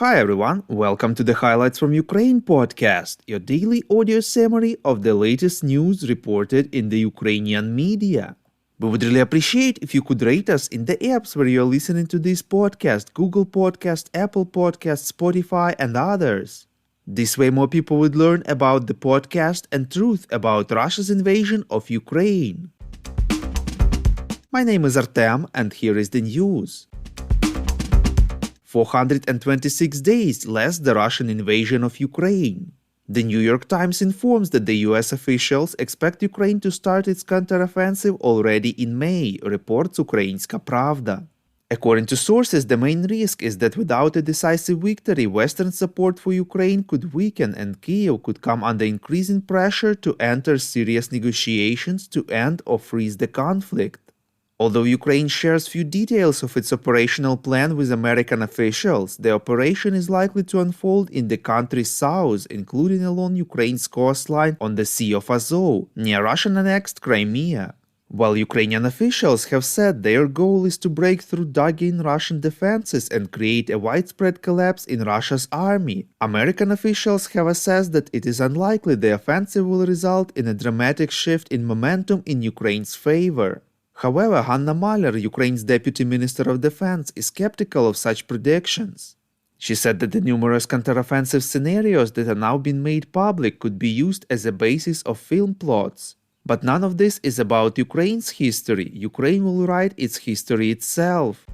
Hi everyone, welcome to the Highlights from Ukraine podcast, your daily audio summary of the latest news reported in the Ukrainian media. We would really appreciate if you could rate us in the apps where you're listening to this podcast: Google Podcast, Apple Podcast, Spotify, and others. This way more people would learn about the podcast and truth about Russia's invasion of Ukraine. My name is Artem, and here is the news. 426 days less the Russian invasion of Ukraine. The New York Times informs that the US officials expect Ukraine to start its counteroffensive already in May, reports Ukrainska Pravda. According to sources, the main risk is that without a decisive victory, Western support for Ukraine could weaken and Kyiv could come under increasing pressure to enter serious negotiations to end or freeze the conflict. Although Ukraine shares few details of its operational plan with American officials, the operation is likely to unfold in the country's south, including along Ukraine's coastline on the Sea of Azov, near Russian-annexed Crimea. While Ukrainian officials have said their goal is to break through dug-in Russian defenses and create a widespread collapse in Russia's army, American officials have assessed that it is unlikely the offensive will result in a dramatic shift in momentum in Ukraine's favor. However, Hanna Maliar, Ukraine's Deputy Minister of Defense, is skeptical of such predictions. She said that the numerous counteroffensive scenarios that are now being made public could be used as a basis of film plots. But none of this is about Ukraine's history. Ukraine will write its history itself.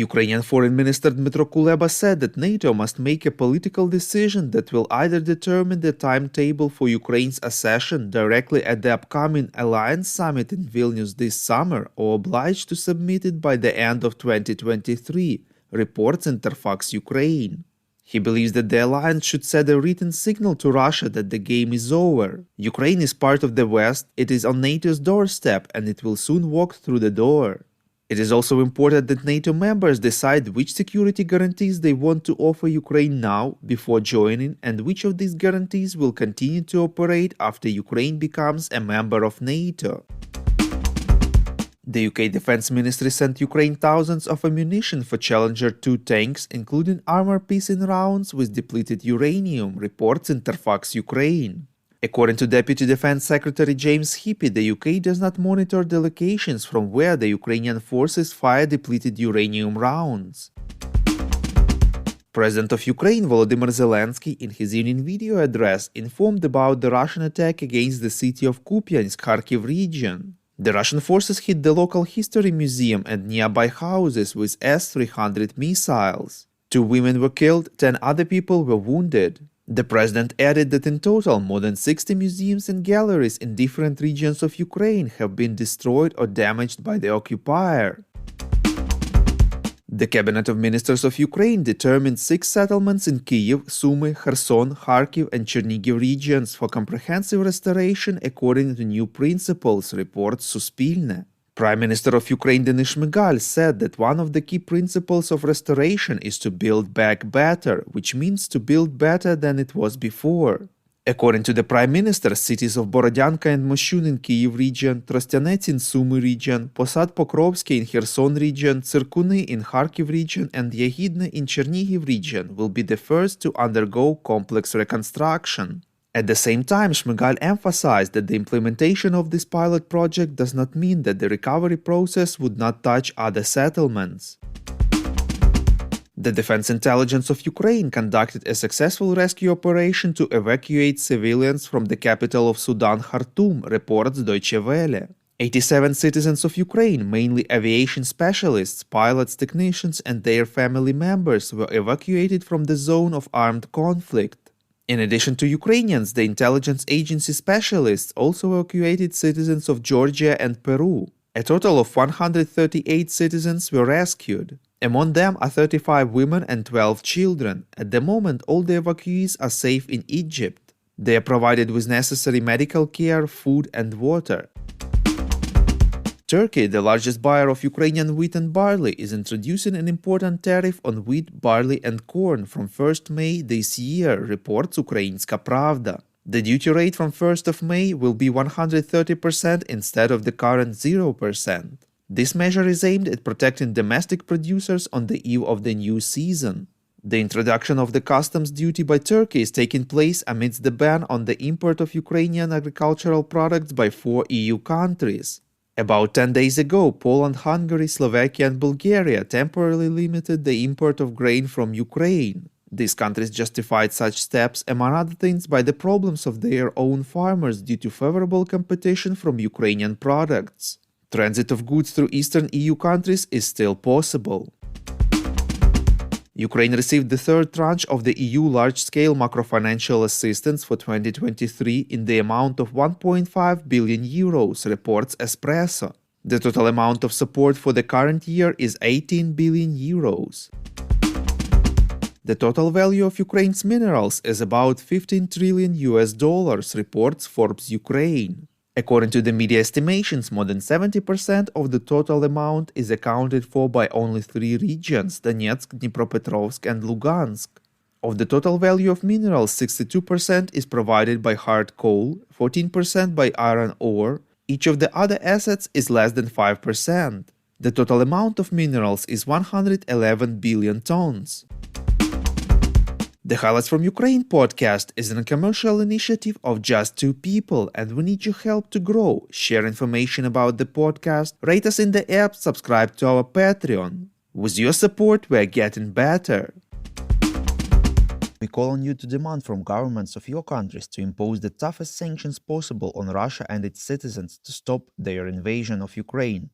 Ukrainian Foreign Minister Dmytro Kuleba said that NATO must make a political decision that will either determine the timetable for Ukraine's accession directly at the upcoming Alliance Summit in Vilnius this summer or oblige to submit it by the end of 2023, reports Interfax Ukraine. He believes that the alliance should send a written signal to Russia that the game is over. Ukraine is part of the West, it is on NATO's doorstep, and it will soon walk through the door. It is also important that NATO members decide which security guarantees they want to offer Ukraine now, before joining, and which of these guarantees will continue to operate after Ukraine becomes a member of NATO. The UK Defense Ministry sent Ukraine thousands of ammunition for Challenger 2 tanks, including armor-piercing rounds with depleted uranium, reports Interfax Ukraine. According to Deputy Defense Secretary James Heapy, the UK does not monitor the locations from where the Ukrainian forces fire depleted uranium rounds. President of Ukraine Volodymyr Zelensky, in his evening video address, informed about the Russian attack against the city of Kupiansk, Kharkiv region. The Russian forces hit the local history museum and nearby houses with S-300 missiles. 2 women were killed, 10 other people were wounded. The president added that in total, more than 60 museums and galleries in different regions of Ukraine have been destroyed or damaged by the occupier. The Cabinet of Ministers of Ukraine determined 6 settlements in Kyiv, Sumy, Kherson, Kharkiv, and Chernihiv regions for comprehensive restoration according to new principles, reports Suspilne. Prime Minister of Ukraine Denis Shmyhal said that one of the key principles of restoration is to build back better, which means to build better than it was before. According to the Prime Minister, cities of Borodyanka and Moshchun in Kyiv region, Trostyanets in Sumy region, Posad Pokrovsky in Kherson region, Tsirkuny in Kharkiv region, and Yahidne in Chernihiv region will be the first to undergo complex reconstruction. At the same time, Shmyhal emphasized that the implementation of this pilot project does not mean that the recovery process would not touch other settlements. The Defense Intelligence of Ukraine conducted a successful rescue operation to evacuate civilians from the capital of Sudan, Khartoum, reports Deutsche Welle. 87 citizens of Ukraine, mainly aviation specialists, pilots, technicians, and their family members, were evacuated from the zone of armed conflict. In addition to Ukrainians, the intelligence agency specialists also evacuated citizens of Georgia and Peru. A total of 138 citizens were rescued. Among them are 35 women and 12 children. At the moment, all the evacuees are safe in Egypt. They are provided with necessary medical care, food, and water. Turkey, the largest buyer of Ukrainian wheat and barley, is introducing an important tariff on wheat, barley, and corn from 1st May this year, reports Ukrainska Pravda. The duty rate from 1st of May will be 130% instead of the current 0%. This measure is aimed at protecting domestic producers on the eve of the new season. The introduction of the customs duty by Turkey is taking place amidst the ban on the import of Ukrainian agricultural products by 4 EU countries. About 10 days ago, Poland, Hungary, Slovakia, and Bulgaria temporarily limited the import of grain from Ukraine. These countries justified such steps, among other things, by the problems of their own farmers due to favorable competition from Ukrainian products. Transit of goods through Eastern EU countries is still possible. Ukraine received the third tranche of the EU large-scale macrofinancial assistance for 2023 in the amount of 1.5 billion euros, reports Espresso. The total amount of support for the current year is 18 billion euros. The total value of Ukraine's minerals is about 15 trillion US dollars, reports Forbes Ukraine. According to the media estimations, more than 70% of the total amount is accounted for by only 3 regions: Donetsk, Dnipropetrovsk, and Lugansk. Of the total value of minerals, 62% is provided by hard coal, 14% by iron ore. Each of the other assets is less than 5%. The total amount of minerals is 111 billion tons. The Highlights from Ukraine podcast is a commercial initiative of just 2 people, and we need your help to grow. Share information about the podcast, rate us in the app, subscribe to our Patreon. With your support, we are getting better. We call on you to demand from governments of your countries to impose the toughest sanctions possible on Russia and its citizens to stop their invasion of Ukraine.